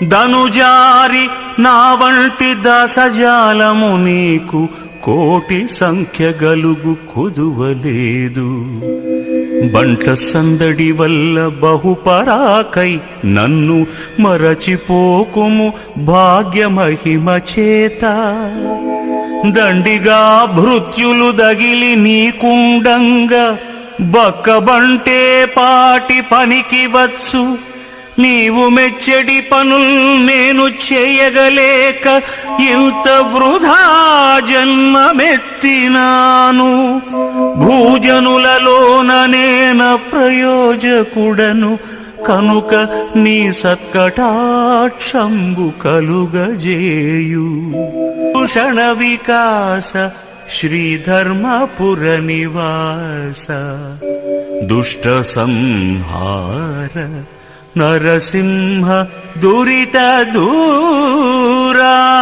ధనుజారి నా వంటి దశజాలము నీకు కోటి సంఖ్య గలుగు కొదువలేదు. బంట్ల సందడి వల్ల బహుపరాకై నన్ను మరచిపోకుము భాగ్యమహిమ చేత. దండిగా భృత్యులు దగిలి నీకుండంగా బక్కబంటే పాటి పనికి వచ్చు. నీవు మెచ్చడి పనుల్ నేను చేయగలేక ఇంత వృధా జన్మమెత్తినాను. భూజనులలోన నేన ప్రయోజకుడను కనుక నీ సత్కటాక్షంబు కలుగజేయు. భూషణ వికాస శ్రీధర్మపుర నివాస దుష్ట సంహార నరసింహ దురిత దూరా.